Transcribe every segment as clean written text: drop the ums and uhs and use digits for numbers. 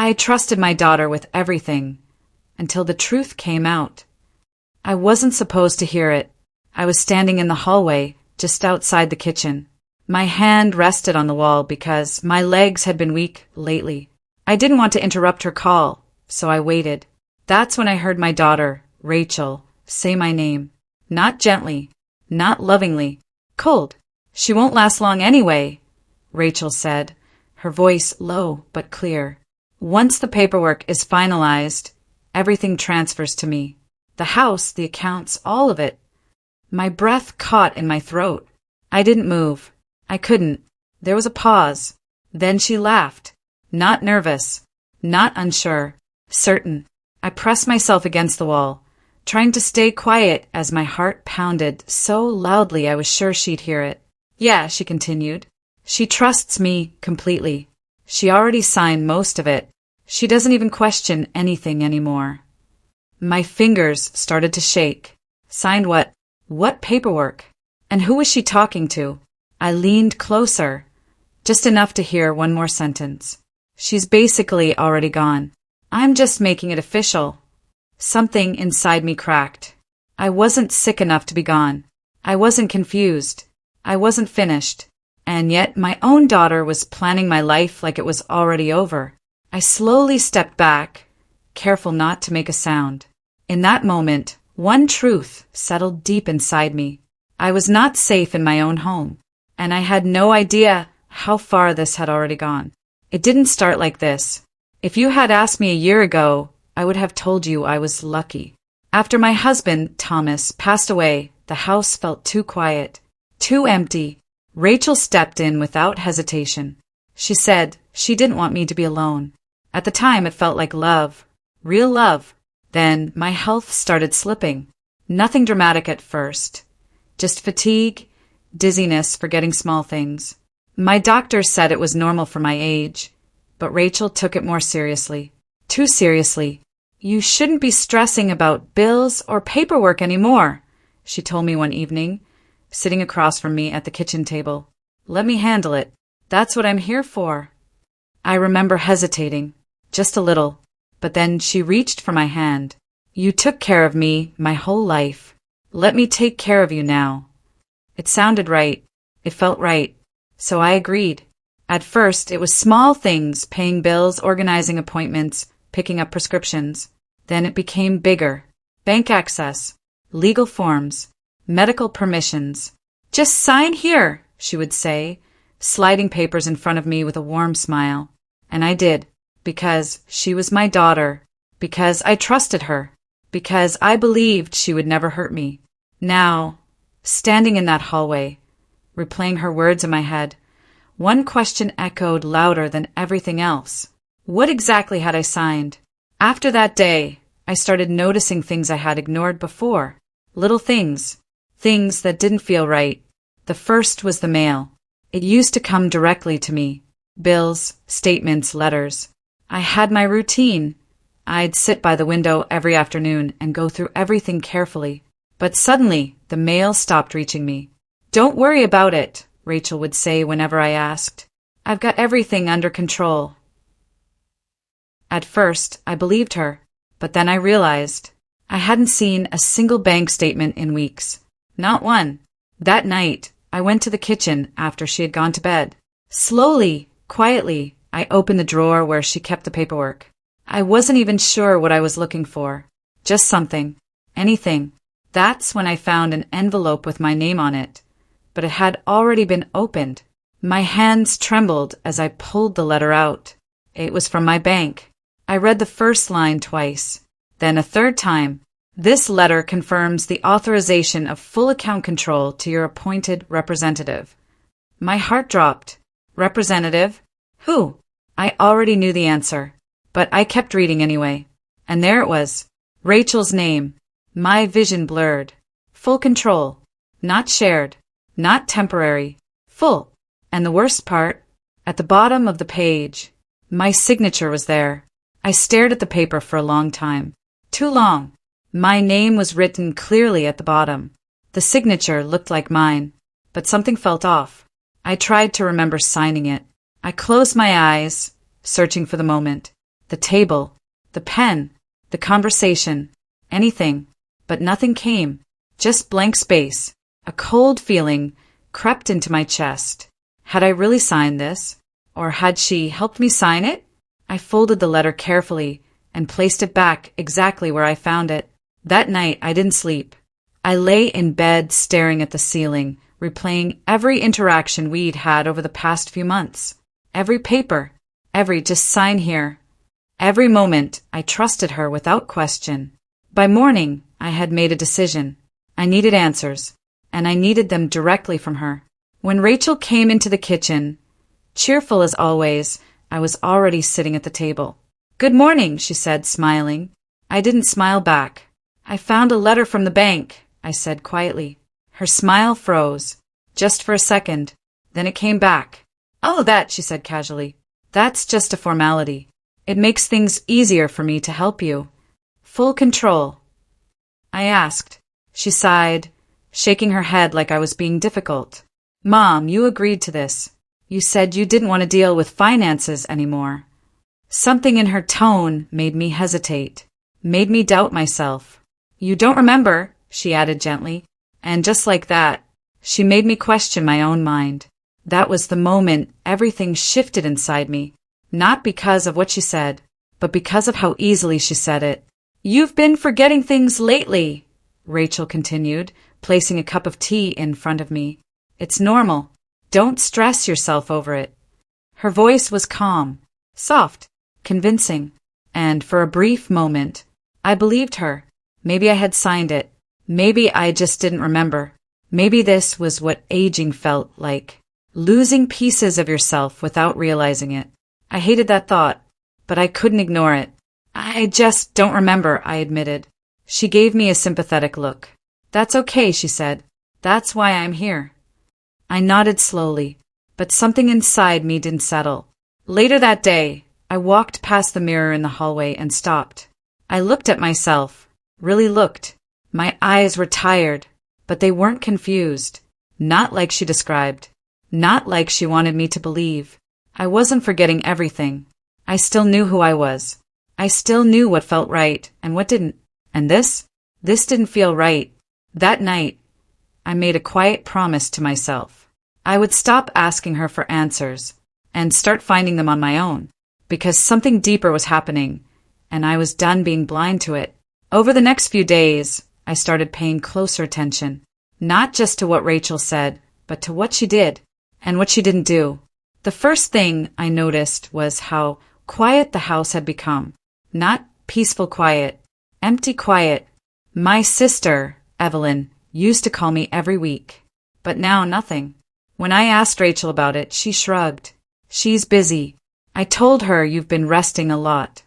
I trusted my daughter with everything, until the truth came out. I wasn't supposed to hear it. I was standing in the hallway, just outside the kitchen. My hand rested on the wall because my legs had been weak lately. I didn't want to interrupt her call, so I waited. That's when I heard my daughter, Rachel, say my name. Not gently, not lovingly, cold. "She won't last long anyway," Rachel said, her voice low but clear. "Once the paperwork is finalized, everything transfers to me. The house, the accounts, all of it." My breath caught in my throat. I didn't move. I couldn't. There was a pause. Then she laughed. Not nervous. Not unsure. Certain. I pressed myself against the wall, trying to stay quiet as my heart pounded so loudly I was sure she'd hear it. "Yeah," she continued. "She trusts me completely. She already signed most of it. She doesn't even question anything anymore." My fingers started to shake. Signed what? What paperwork? And who was she talking to? I leaned closer, just enough to hear one more sentence. "She's basically already gone. I'm just making it official." Something inside me cracked. I wasn't sick enough to be gone. I wasn't confused. I wasn't finished. And yet my own daughter was planning my life like it was already over. I slowly stepped back, careful not to make a sound. In that moment, one truth settled deep inside me. I was not safe in my own home, and I had no idea how far this had already gone. It didn't start like this. If you had asked me a year ago, I would have told you I was lucky. After my husband, Thomas, passed away, the house felt too quiet, too empty. Rachel stepped in without hesitation. She said she didn't want me to be alone. At the time, it felt like love, real love. Then my health started slipping. Nothing dramatic at first. Just fatigue, dizziness, forgetting small things. My doctor said it was normal for my age, but Rachel took it more seriously. Too seriously. "You shouldn't be stressing about bills or paperwork anymore," she told me one evening, sitting across from me at the kitchen table. "Let me handle it. That's what I'm here for." I remember hesitating, just a little, but then she reached for my hand. "You took care of me my whole life. Let me take care of you now." It sounded right. It felt right. So I agreed. At first, it was small things, paying bills, organizing appointments, picking up prescriptions. Then it became bigger. Bank access, legal forms, medical permissions. "Just sign here," she would say, sliding papers in front of me with a warm smile. And I did, because she was my daughter, because I trusted her, because I believed she would never hurt me. Now, standing in that hallway, replaying her words in my head, one question echoed louder than everything else. What exactly had I signed? After that day, I started noticing things I had ignored before. Little things. Things that didn't feel right. The first was the mail. It used to come directly to me. Bills, statements, letters. I had my routine. I'd sit by the window every afternoon and go through everything carefully. But suddenly, the mail stopped reaching me. "Don't worry about it," Rachel would say whenever I asked. "I've got everything under control." At first, I believed her, but then I realized I hadn't seen a single bank statement in weeks. Not one. That night, I went to the kitchen after she had gone to bed. Slowly, quietly, I opened the drawer where she kept the paperwork. I wasn't even sure what I was looking for. Just something. Anything. That's when I found an envelope with my name on it, but it had already been opened. My hands trembled as I pulled the letter out. It was from my bank. I read the first line twice, then a third time. "This letter confirms the authorization of full account control to your appointed representative." My heart dropped. Representative? Who? I already knew the answer, but I kept reading anyway. And there it was. Rachel's name. My vision blurred. Full control. Not shared. Not temporary. Full. And the worst part, at the bottom of the page, my signature was there. I stared at the paper for a long time. Too long. My name was written clearly at the bottom. The signature looked like mine, but something felt off. I tried to remember signing it. I closed my eyes, searching for the moment. the table, the pen, the conversation, anything, but nothing came. Just blank space. A cold feeling crept into my chest. Had I really signed this? Or had she helped me sign it? I folded the letter carefully and placed it back exactly where I found it. That night I didn't sleep. I lay in bed staring at the ceiling, replaying every interaction we'd had over the past few months. Every paper, every just sign here. Every moment I trusted her without question. By morning I had made a decision. I needed answers, and I needed them directly from her. When Rachel came into the kitchen, cheerful as always, I was already sitting at the table. "Good morning," she said, smiling. I didn't smile back. "I found a letter from the bank," I said quietly. Her smile froze, just for a second. Then it came back. "Oh, that," she said casually. "That's just a formality. It makes things easier for me to help you. Full control." I asked. She sighed, shaking her head like I was being difficult. "Mom, you agreed to this. You said you didn't want to deal with finances anymore." Something in her tone made me hesitate, made me doubt myself. "You don't remember," she added gently. And just like that, she made me question my own mind. That was the moment everything shifted inside me, not because of what she said, but because of how easily she said it. "You've been forgetting things lately," Rachel continued, placing a cup of tea in front of me. "It's normal. Don't stress yourself over it." Her voice was calm, soft, convincing, and for a brief moment, I believed her. Maybe I had signed it. Maybe I just didn't remember. Maybe this was what aging felt like. Losing pieces of yourself without realizing it. I hated that thought, but I couldn't ignore it. "I just don't remember," I admitted. She gave me a sympathetic look. "That's okay," she said. "That's why I'm here." I nodded slowly, but something inside me didn't settle. Later that day, I walked past the mirror in the hallway and stopped. I looked at myself, really looked. My eyes were tired, but they weren't confused. Not like she described. Not like she wanted me to believe. I wasn't forgetting everything. I still knew who I was. I still knew what felt right and what didn't. And this didn't feel right. That night, I made a quiet promise to myself. I would stop asking her for answers and start finding them on my own, because something deeper was happening, and I was done being blind to it. Over the next few days, I started paying closer attention, not just to what Rachel said, but to what she did and what she didn't do. The first thing I noticed was how quiet the house had become. Not peaceful quiet, empty quiet. My sister, Evelyn, used to call me every week, but now nothing. When I asked Rachel about it, she shrugged. "She's busy." I told her, "You've been resting a lot."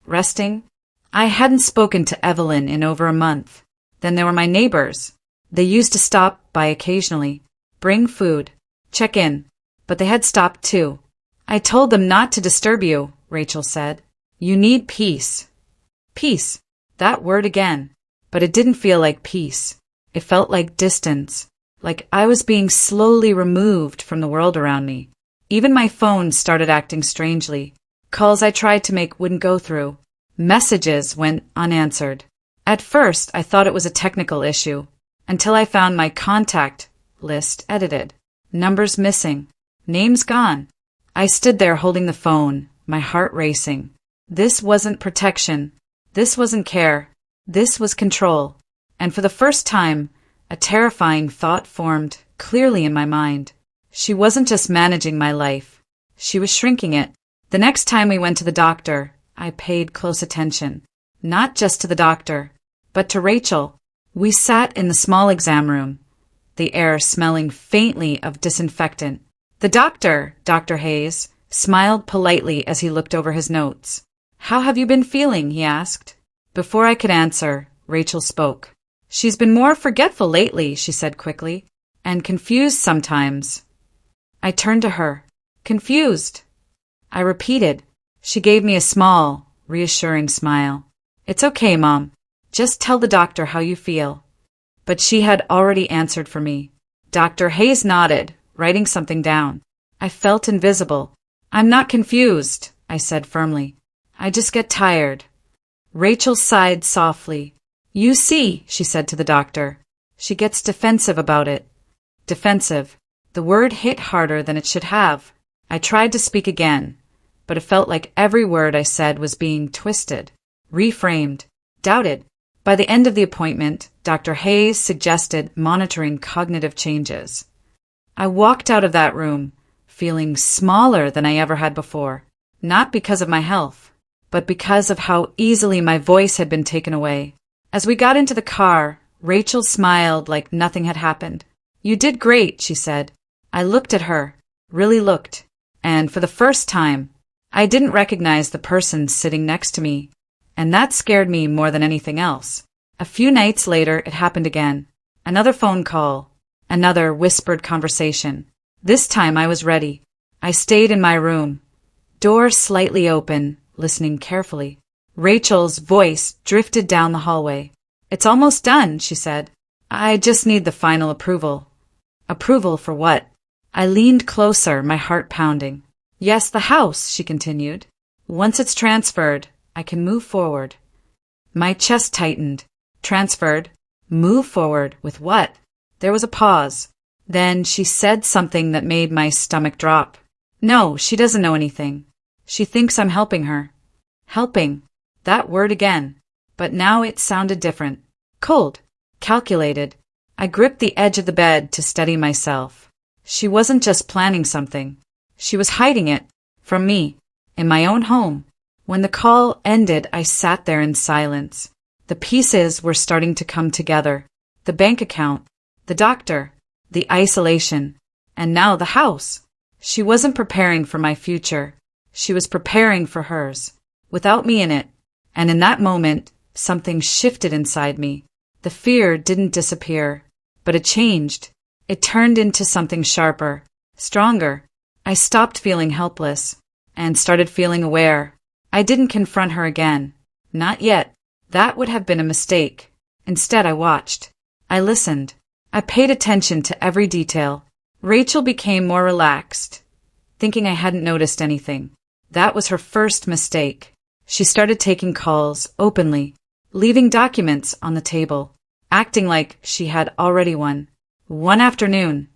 Resting? I hadn't spoken to Evelyn in over a month. Then there were my neighbors. They used to stop by occasionally, bring food, check in, but they had stopped too. "I told them not to disturb you," Rachel said. "You need peace." Peace. That word again. But it didn't feel like peace. It felt like distance, like I was being slowly removed from the world around me. Even my phone started acting strangely. Calls I tried to make wouldn't go through. Messages went unanswered. At first, I thought it was a technical issue, until I found my contact list edited. Numbers missing. Names gone. I stood there holding the phone, my heart racing. This wasn't protection. This wasn't care. This was control. And for the first time, a terrifying thought formed clearly in my mind. She wasn't just managing my life. She was shrinking it. The next time we went to the doctor, I paid close attention. Not just to the doctor, but to Rachel. We sat in the small exam room, the air smelling faintly of disinfectant. The doctor, Dr. Hayes, smiled politely as he looked over his notes. "How have you been feeling?" he asked. Before I could answer, Rachel spoke. "She's been more forgetful lately," she said quickly, "and confused sometimes." I turned to her. "Confused?" I repeated. She gave me a small, reassuring smile. "It's okay, Mom. Just tell the doctor how you feel." But she had already answered for me. Dr. Hayes nodded, writing something down. I felt invisible. "I'm not confused," I said firmly. I just get tired. Rachel sighed softly. You see, she said to the doctor. She gets defensive about it. Defensive. The word hit harder than it should have. I tried to speak again, but it felt like every word I said was being twisted, reframed, doubted. By the end of the appointment, Dr. Hayes suggested monitoring cognitive changes. I walked out of that room, feeling smaller than I ever had before, not because of my health, but because of how easily my voice had been taken away. As we got into the car, Rachel smiled like nothing had happened. You did great, she said. I looked at her, really looked, and for the first time, I didn't recognize the person sitting next to me, and that scared me more than anything else. A few nights later, it happened again. Another phone call, another whispered conversation. This time I was ready. I stayed in my room, door slightly open, listening carefully. Rachel's voice drifted down the hallway. It's almost done, she said. I just need the final approval. Approval for what? I leaned closer, my heart pounding. Yes, the house, she continued. Once it's transferred, I can move forward. My chest tightened. Transferred. Move forward with what? There was a pause. Then she said something that made my stomach drop. No, she doesn't know anything. She thinks I'm helping her. Helping. That word again. But now it sounded different. Cold. Calculated. I gripped the edge of the bed to steady myself. She wasn't just planning something. She was hiding it. From me. In my own home. When the call ended, I sat there in silence. The pieces were starting to come together. The bank account. The doctor. The isolation. And now the house. She wasn't preparing for my future. She was preparing for hers. Without me in it. And in that moment, something shifted inside me. The fear didn't disappear, but it changed. It turned into something sharper, stronger. I stopped feeling helpless and started feeling aware. I didn't confront her again. Not yet. That would have been a mistake. Instead, I watched. I listened. I paid attention to every detail. Rachel became more relaxed, thinking I hadn't noticed anything. That was her first mistake. She started taking calls openly, leaving documents on the table, acting like she had already won. One afternoon,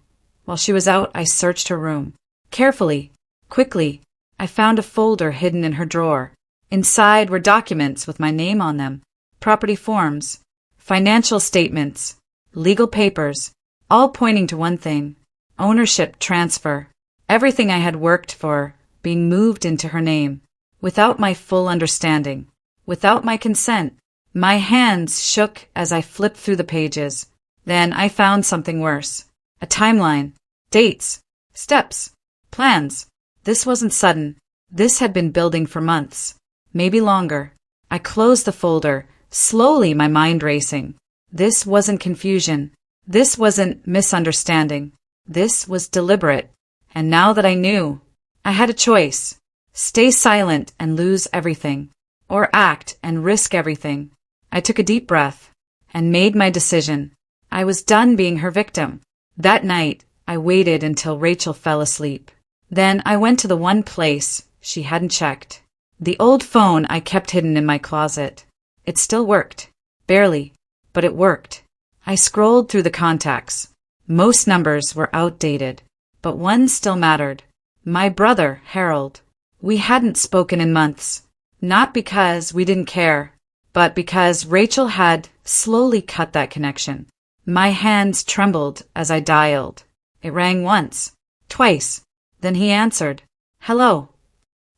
while she was out, I searched her room. Carefully, quickly, I found a folder hidden in her drawer. Inside were documents with my name on them, property forms, financial statements, legal papers, all pointing to one thing: ownership transfer. Everything I had worked for being moved into her name, without my full understanding, without my consent. My hands shook as I flipped through the pages. Then I found something worse. A timeline, dates, steps, plans. This wasn't sudden. This had been building for months, maybe longer. I closed the folder, slowly, my mind racing. This wasn't confusion. This wasn't misunderstanding. This was deliberate. And now that I knew, I had a choice. Stay silent and lose everything, or act and risk everything. I took a deep breath and made my decision. I was done being her victim. That night, I waited until Rachel fell asleep. Then I went to the one place she hadn't checked. The old phone I kept hidden in my closet. It still worked. Barely, but it worked. I scrolled through the contacts. Most numbers were outdated, but one still mattered. My brother, Harold. We hadn't spoken in months. Not because we didn't care, but because Rachel had slowly cut that connection. My hands trembled as I dialed. It rang once, twice. Then he answered. Hello.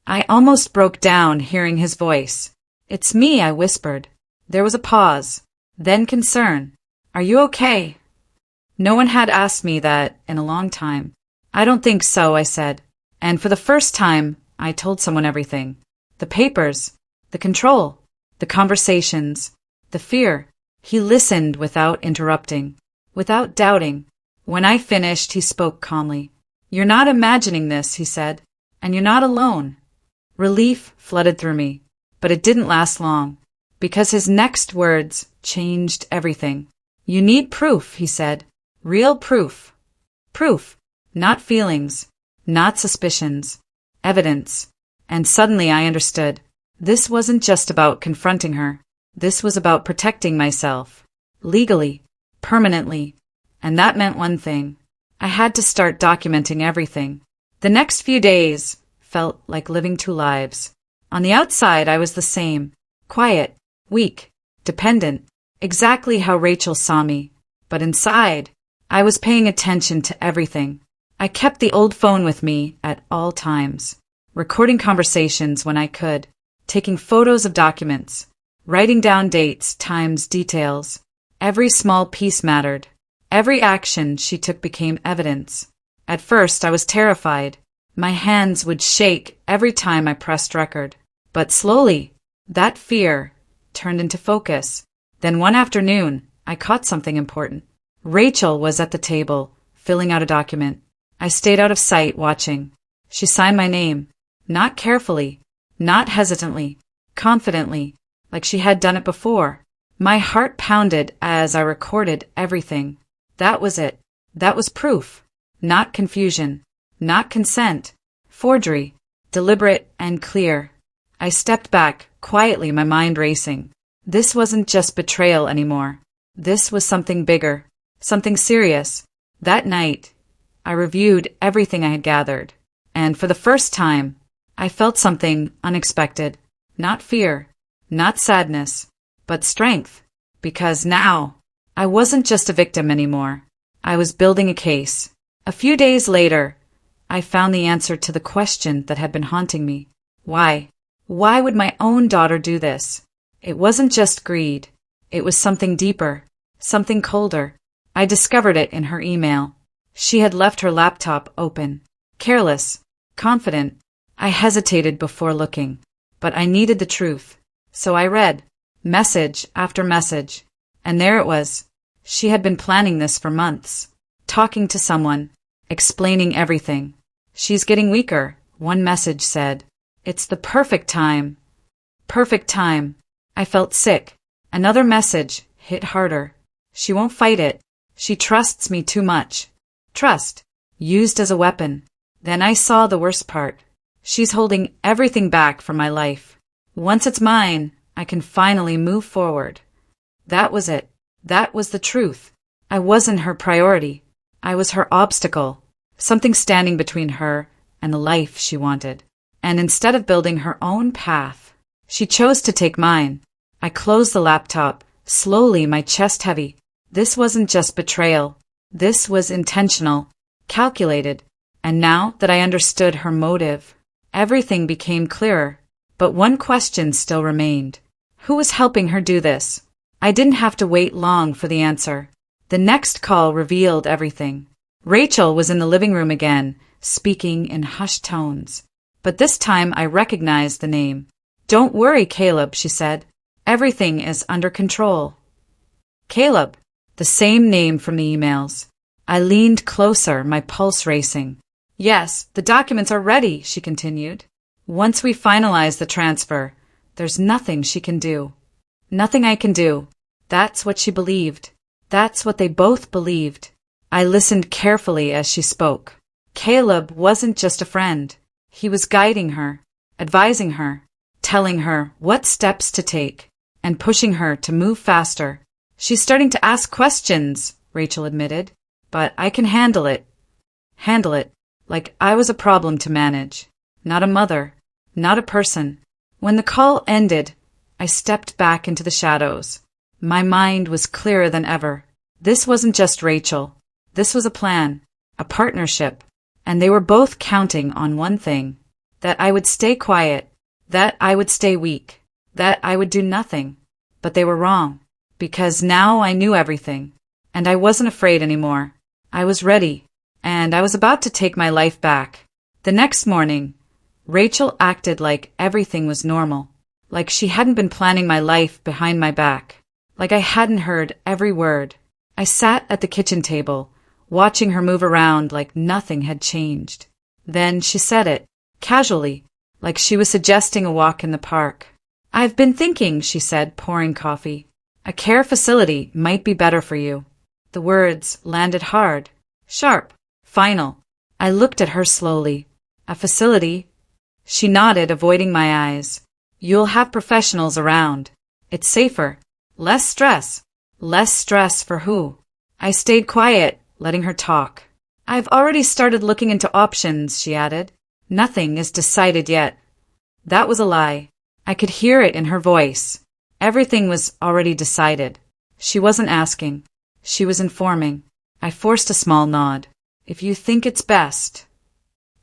I almost broke down hearing his voice. It's me, I whispered. There was a pause, then concern. Are you okay? No one had asked me that in a long time. I don't think so, I said. And for the first time, I told someone everything. The papers, the control, the conversations, the fear. He listened without interrupting, without doubting. When I finished, he spoke calmly. You're not imagining this, he said, and you're not alone. Relief flooded through me, but it didn't last long, because his next words changed everything. You need proof, he said. Real proof. Proof, not feelings, not suspicions. Evidence. And suddenly I understood. This wasn't just about confronting her. This was about protecting myself. Legally. Permanently. And that meant one thing. I had to start documenting everything. The next few days felt like living two lives. On the outside, I was the same. Quiet. Weak. Dependent. Exactly how Rachel saw me. But inside, I was paying attention to everything. I kept the old phone with me at all times, recording conversations when I could, taking photos of documents, writing down dates, times, details. Every small piece mattered. Every action she took became evidence. At first, I was terrified. My hands would shake every time I pressed record. But slowly, that fear turned into focus. Then one afternoon, I caught something important. Rachel was at the table, filling out a document. I stayed out of sight, watching. She signed my name. Not carefully, not hesitantly, confidently, like she had done it before. My heart pounded as I recorded everything. That was it. That was proof. Not confusion. Not consent. Forgery. Deliberate and clear. I stepped back, quietly, my mind racing. This wasn't just betrayal anymore. This was something bigger. Something serious. That night, I reviewed everything I had gathered. And for the first time, I felt something unexpected. Not fear. Not sadness. But strength. Because now, I wasn't just a victim anymore. I was building a case. A few days later, I found the answer to the question that had been haunting me. Why? Why would my own daughter do this? It wasn't just greed. It was something deeper. Something colder. I discovered it in her email. She had left her laptop open. Careless. Confident. I hesitated before looking. But I needed the truth. So I read. Message after message. And there it was. She had been planning this for months. Talking to someone. Explaining everything. She's getting weaker, one message said. It's the perfect time. Perfect time. I felt sick. Another message hit harder. She won't fight it. She trusts me too much. Trust. Used as a weapon. Then I saw the worst part. She's holding everything back from my life. Once it's mine, I can finally move forward. That was it. That was the truth. I wasn't her priority. I was her obstacle. Something standing between her and the life she wanted. And instead of building her own path, she chose to take mine. I closed the laptop, slowly, my chest heavy. This wasn't just betrayal. This was intentional, calculated. And now that I understood her motive, everything became clearer. But one question still remained. Who was helping her do this? I didn't have to wait long for the answer. The next call revealed everything. Rachel was in the living room again, speaking in hushed tones. But this time I recognized the name. Don't worry, Caleb, she said. Everything is under control. Caleb, the same name from the emails. I leaned closer, my pulse racing. Yes, the documents are ready, she continued. Once we finalize the transfer, there's nothing she can do. Nothing I can do. That's what she believed. That's what they both believed. I listened carefully as she spoke. Caleb wasn't just a friend. He was guiding her, advising her, telling her what steps to take, and pushing her to move faster. She's starting to ask questions, Rachel admitted, but I can handle it. Handle it, like I was a problem to manage. Not a mother, not a person. When the call ended, I stepped back into the shadows. My mind was clearer than ever. This wasn't just Rachel. This was a plan, a partnership, and they were both counting on one thing, that I would stay quiet, that I would stay weak, that I would do nothing. But they were wrong, because now I knew everything, and I wasn't afraid anymore. I was ready, and I was about to take my life back. The next morning, Rachel acted like everything was normal, like she hadn't been planning my life behind my back, like I hadn't heard every word. I sat at the kitchen table, watching her move around like nothing had changed. Then she said it, casually, like she was suggesting a walk in the park. I've been thinking, she said, pouring coffee. A care facility might be better for you. The words landed hard, sharp, final. I looked at her slowly. A facility? She nodded, avoiding my eyes. You'll have professionals around. It's safer. Less stress. Less stress for who? I stayed quiet, letting her talk. I've already started looking into options, she added. Nothing is decided yet. That was a lie. I could hear it in her voice. Everything was already decided. She wasn't asking. She was informing. I forced a small nod. If you think it's best.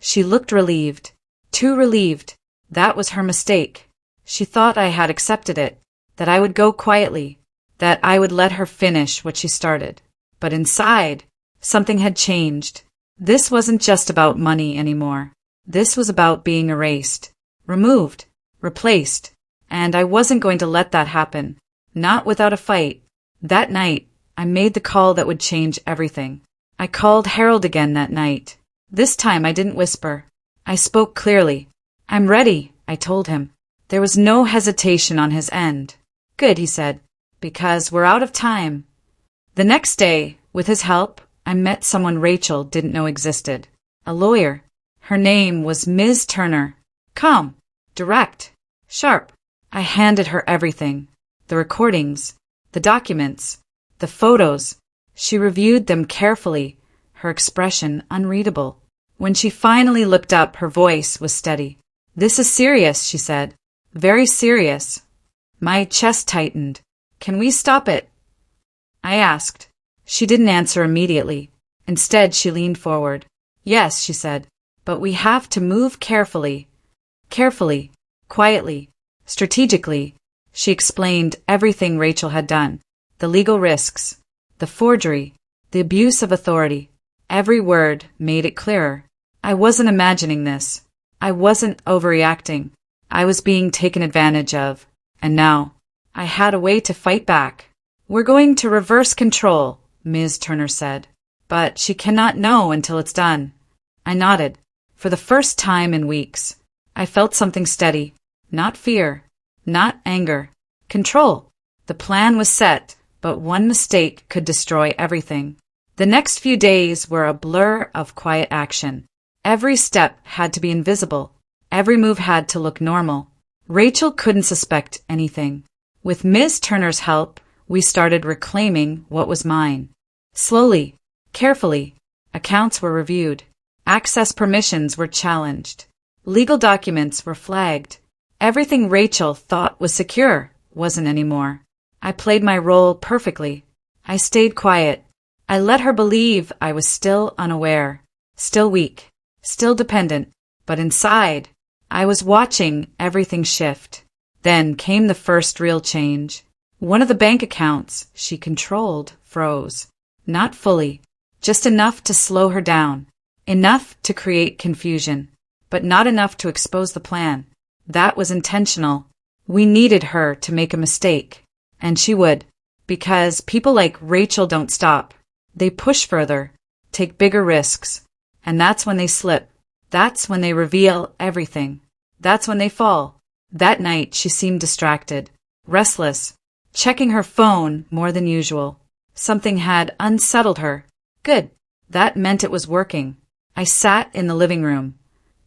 She looked relieved. Too relieved. That was her mistake. She thought I had accepted it. That I would go quietly. That I would let her finish what she started. But inside, something had changed. This wasn't just about money anymore. This was about being erased. Removed. Replaced. And I wasn't going to let that happen. Not without a fight. That night, I made the call that would change everything. I called Harold again that night. This time I didn't whisper. I spoke clearly. I'm ready, I told him. There was no hesitation on his end. Good, he said, because we're out of time. The next day, with his help, I met someone Rachel didn't know existed. A lawyer. Her name was Ms. Turner. Calm. Direct. Sharp. I handed her everything. The recordings. The documents. The photos. She reviewed them carefully, her expression unreadable. When she finally looked up, her voice was steady. This is serious, she said. Very serious. My chest tightened. Can we stop it? I asked. She didn't answer immediately. Instead, she leaned forward. Yes, she said, but we have to move carefully. Carefully. Quietly. Strategically. She explained everything Rachel had done. The legal risks. The forgery. The abuse of authority. Every word made it clearer. I wasn't imagining this. I wasn't overreacting. I was being taken advantage of. And now, I had a way to fight back. We're going to reverse control, Ms. Turner said. But she cannot know until it's done. I nodded. For the first time in weeks, I felt something steady. Not fear. Not anger. Control. The plan was set, but one mistake could destroy everything. The next few days were a blur of quiet action. Every step had to be invisible. Every move had to look normal. Rachel couldn't suspect anything. With Ms. Turner's help, we started reclaiming what was mine. Slowly, carefully, accounts were reviewed. Access permissions were challenged. Legal documents were flagged. Everything Rachel thought was secure wasn't anymore. I played my role perfectly. I stayed quiet. I let her believe I was still unaware, still weak, still dependent, but inside, I was watching everything shift. Then came the first real change. One of the bank accounts she controlled froze. Not fully, just enough to slow her down, enough to create confusion, but not enough to expose the plan. That was intentional. We needed her to make a mistake, and she would, because people like Rachel don't stop. They push further, take bigger risks, and that's when they slip. That's when they reveal everything. That's when they fall. That night she seemed distracted, restless, checking her phone more than usual. Something had unsettled her. Good. That meant it was working. I sat in the living room,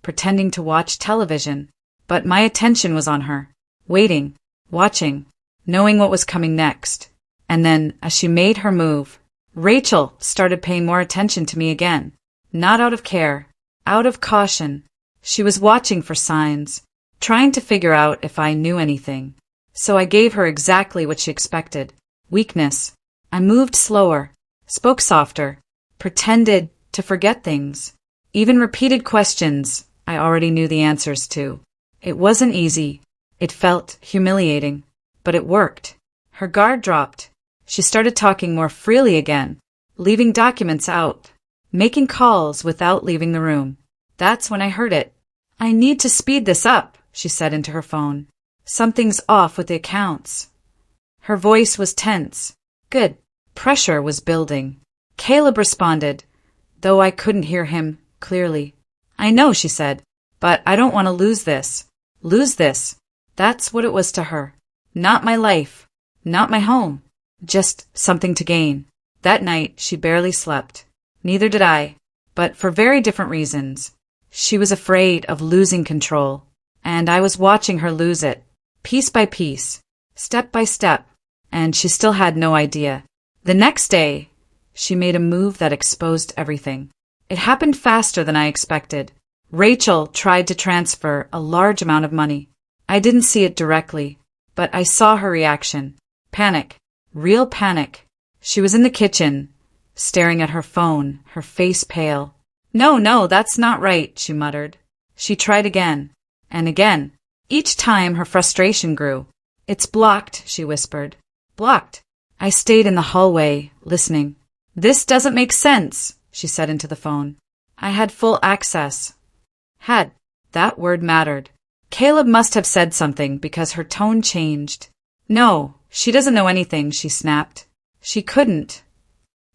pretending to watch television, but my attention was on her, waiting, watching, knowing what was coming next. And then, as she made her move, Rachel started paying more attention to me again. Not out of care, out of caution. She was watching for signs, trying to figure out if I knew anything. So I gave her exactly what she expected. Weakness. I moved slower, spoke softer, pretended to forget things. Even repeated questions I already knew the answers to. It wasn't easy. It felt humiliating. But it worked. Her guard dropped. She started talking more freely again, leaving documents out, making calls without leaving the room. That's when I heard it. I need to speed this up, she said into her phone. Something's off with the accounts. Her voice was tense. Good. Pressure was building. Caleb responded, though I couldn't hear him clearly. I know, she said, but I don't want to lose this. Lose this. That's what it was to her. Not my life. Not my home. Just something to gain. That night, she barely slept. Neither did I, but for very different reasons. She was afraid of losing control, and I was watching her lose it. piece by piece, step by step, and she still had no idea. The next day, she made a move that exposed everything. It happened faster than I expected. Rachel tried to transfer a large amount of money. I didn't see it directly, but I saw her reaction. Panic. Real panic. She was in the kitchen, staring at her phone, her face pale. No, that's not right, she muttered. She tried again, and again. Each time her frustration grew. It's blocked, she whispered. Blocked. I stayed in the hallway, listening. This doesn't make sense, she said into the phone. I had full access. Had. That word mattered. Caleb must have said something because her tone changed. No, she doesn't know anything, she snapped. She couldn't.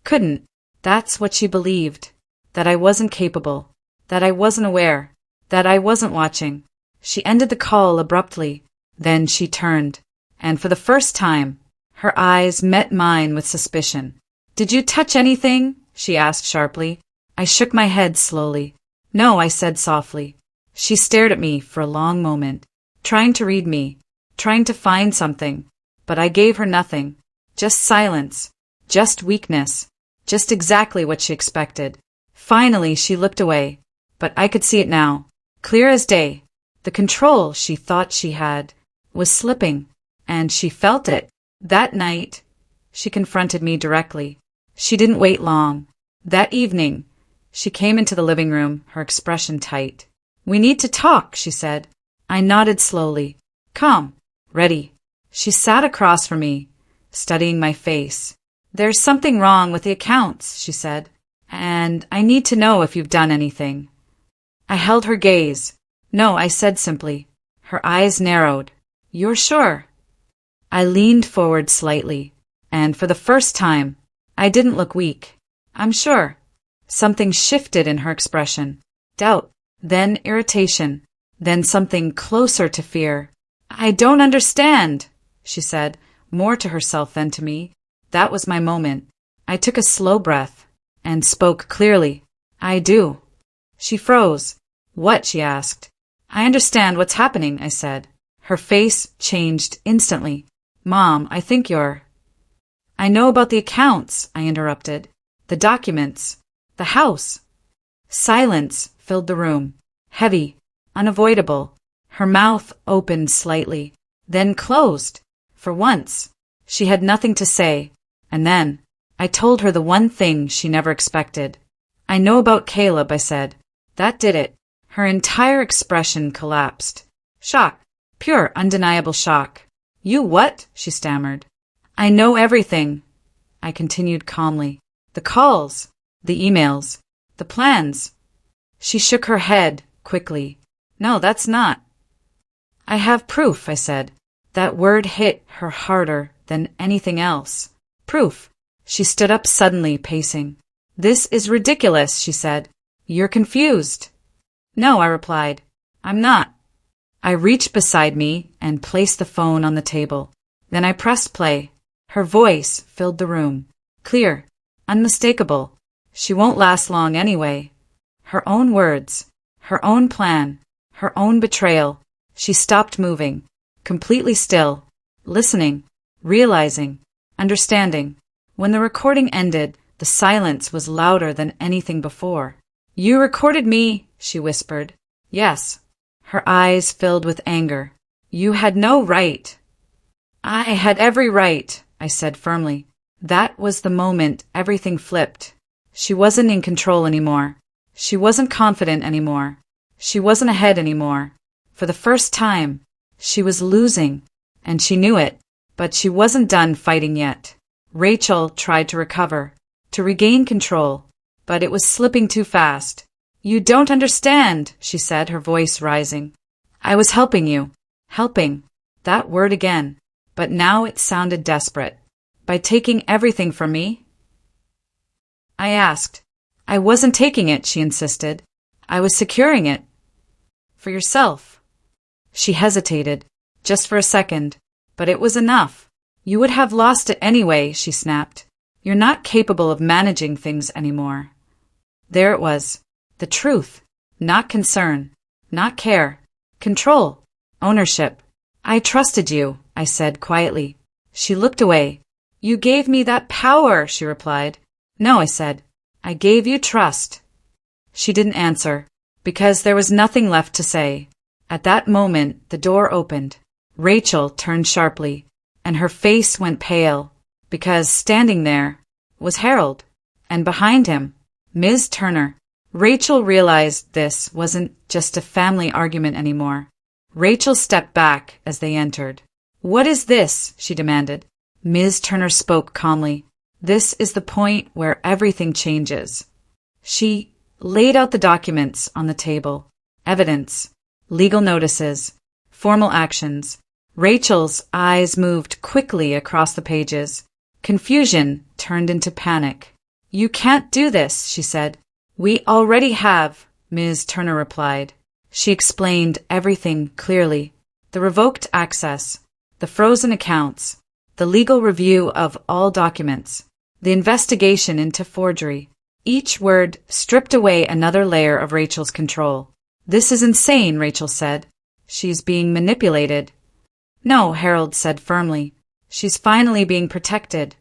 Couldn't. That's what she believed. That I wasn't capable. That I wasn't aware. That I wasn't watching. She ended the call abruptly. Then she turned, and for the first time, her eyes met mine with suspicion. Did you touch anything? She asked sharply. I shook my head slowly. No, I said softly. She stared at me for a long moment, trying to read me, trying to find something, but I gave her nothing. Just silence, just weakness, just exactly what she expected. Finally, she looked away, but I could see it now, clear as day. The control she thought she had was slipping, and she felt it. That night, she confronted me directly. She didn't wait long. That evening, she came into the living room, her expression tight. We need to talk, she said. I nodded slowly. Calm. Ready. She sat across from me, studying my face. There's something wrong with the accounts, she said, and I need to know if you've done anything. I held her gaze. No, I said simply. Her eyes narrowed. You're sure? I leaned forward slightly, and for the first time, I didn't look weak. I'm sure. Something shifted in her expression. Doubt, then irritation, then something closer to fear. I don't understand, she said, more to herself than to me. That was my moment. I took a slow breath and spoke clearly. I do. She froze. What? She asked. I understand what's happening, I said. Her face changed instantly. Mom, I think you're... I know about the accounts, I interrupted. The documents. The house. Silence filled the room. Heavy. Unavoidable. Her mouth opened slightly, then closed. For once, she had nothing to say. And then, I told her the one thing she never expected. I know about Caleb, I said. That did it. Her entire expression collapsed. Shock. Pure, undeniable shock. You what? She stammered. I know everything, I continued calmly. The calls, the emails, the plans. She shook her head quickly. No, that's not. I have proof, I said. That word hit her harder than anything else. Proof. She stood up suddenly, pacing. This is ridiculous, she said. You're confused. No, I replied. I'm not. I reached beside me and placed the phone on the table. Then I pressed play. Her voice filled the room. Clear. Unmistakable. She won't last long anyway. Her own words. Her own plan. Her own betrayal. She stopped moving. Completely still. Listening. Realizing. Understanding. When the recording ended, the silence was louder than anything before. You recorded me, she whispered. Yes. Her eyes filled with anger. You had no right. I had every right, I said firmly. That was the moment everything flipped. She wasn't in control anymore. She wasn't confident anymore. She wasn't ahead anymore. For the first time, she was losing, and she knew it, but she wasn't done fighting yet. Rachel tried to recover, to regain control, but it was slipping too fast. You don't understand, she said, her voice rising. I was helping you. Helping. That word again. But now it sounded desperate. By taking everything from me? I asked. I wasn't taking it, she insisted. I was securing it. For yourself. She hesitated, just for a second, but it was enough. You would have lost it anyway, she snapped. You're not capable of managing things anymore. There it was. The truth. Not concern. Not care. Control. Ownership. I trusted you, I said quietly. She looked away. You gave me that power, she replied. No, I said. I gave you trust. She didn't answer, because there was nothing left to say. At that moment, the door opened. Rachel turned sharply, and her face went pale, because standing there was Harold, and behind him, Ms. Turner. Rachel realized this wasn't just a family argument anymore. Rachel stepped back as they entered. What is this? She demanded. Ms. Turner spoke calmly. This is the point where everything changes. She laid out the documents on the table. Evidence, legal notices, formal actions. Rachel's eyes moved quickly across the pages. Confusion turned into panic. You can't do this, she said. We already have, Ms. Turner replied. She explained everything clearly. The revoked access, the frozen accounts, the legal review of all documents, the investigation into forgery. Each word stripped away another layer of Rachel's control. This is insane, Rachel said. She's being manipulated. No, Harold said firmly. She's finally being protected.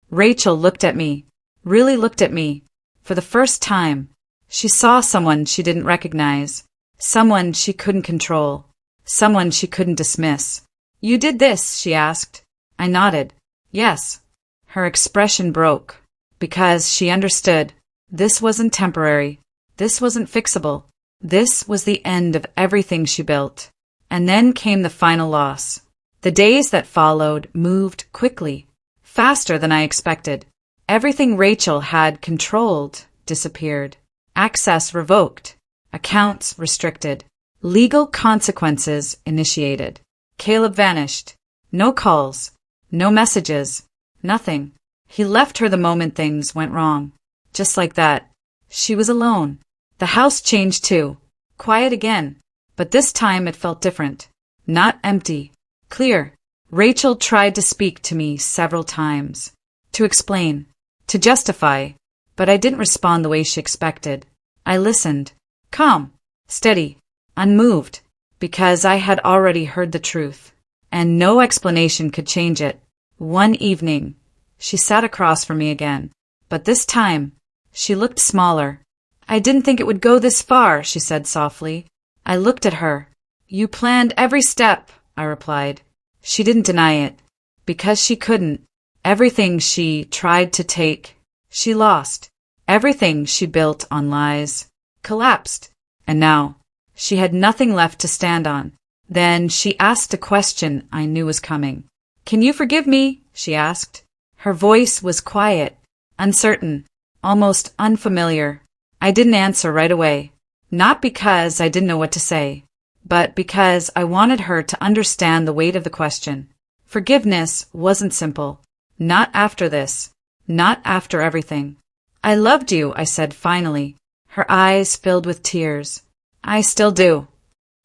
Rachel looked at me, really looked at me. For the first time, she saw someone she didn't recognize, someone she couldn't control, someone she couldn't dismiss. You did this, she asked. I nodded. Yes. Her expression broke, because she understood. This wasn't temporary. This wasn't fixable. This was the end of everything she built. And then came the final loss. The days that followed moved quickly, faster than I expected. Everything Rachel had controlled disappeared. Access revoked. Accounts restricted. Legal consequences initiated. Caleb vanished. No calls. No messages. Nothing. He left her the moment things went wrong. Just like that. She was alone. The house changed too. Quiet again. But this time it felt different. Not empty. Clear. Rachel tried to speak to me several times. To explain. To justify. But I didn't respond the way she expected. I listened. Calm. Steady. Unmoved. Because I had already heard the truth. And no explanation could change it. One evening, she sat across from me again. But this time, she looked smaller. I didn't think it would go this far, she said softly. I looked at her. You planned every step, I replied. She didn't deny it. Because she couldn't. Everything she tried to take, she lost. Everything she built on lies collapsed. And now, she had nothing left to stand on. Then she asked a question I knew was coming. Can you forgive me? She asked. Her voice was quiet, uncertain, almost unfamiliar. I didn't answer right away. Not because I didn't know what to say, but because I wanted her to understand the weight of the question. Forgiveness wasn't simple. Not after this. Not after everything. I loved you, I said finally. Her eyes filled with tears. I still do.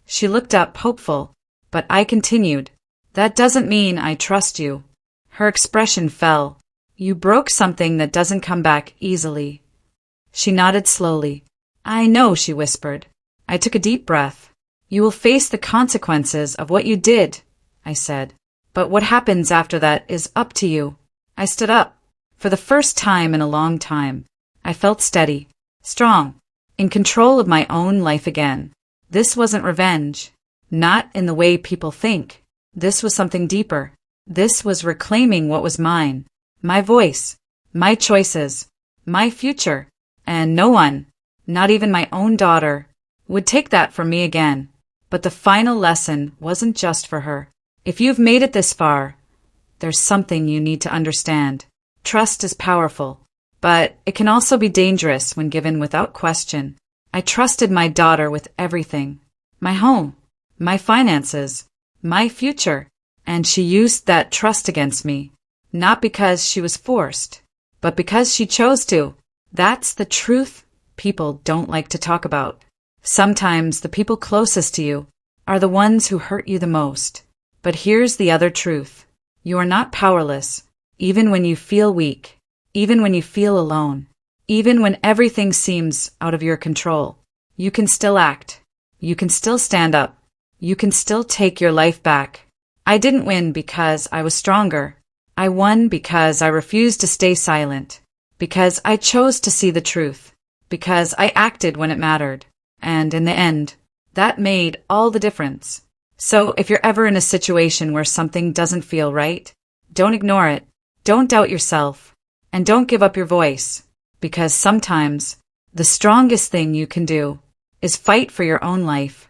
She looked up hopeful, but I continued. That doesn't mean I trust you. Her expression fell. You broke something that doesn't come back easily. She nodded slowly. I know, she whispered. I took a deep breath. You will face the consequences of what you did, I said. But what happens after that is up to you. I stood up. For the first time in a long time, I felt steady, strong, in control of my own life again. This wasn't revenge. Not in the way people think. This was something deeper. This was reclaiming what was mine. My voice, my choices, my future. And no one, not even my own daughter, would take that from me again. But the final lesson wasn't just for her. If you've made it this far, there's something you need to understand. Trust is powerful, but it can also be dangerous when given without question. I trusted my daughter with everything. My home, my finances, my future. And she used that trust against me. Not because she was forced, but because she chose to. That's the truth people don't like to talk about. Sometimes the people closest to you are the ones who hurt you the most. But here's the other truth. You are not powerless, even when you feel weak, even when you feel alone, even when everything seems out of your control. You can still act. You can still stand up. You can still take your life back. I didn't win because I was stronger. I won because I refused to stay silent, because I chose to see the truth, because I acted when it mattered. And in the end, that made all the difference. So if you're ever in a situation where something doesn't feel right, don't ignore it, don't doubt yourself, and don't give up your voice, because sometimes the strongest thing you can do is fight for your own life.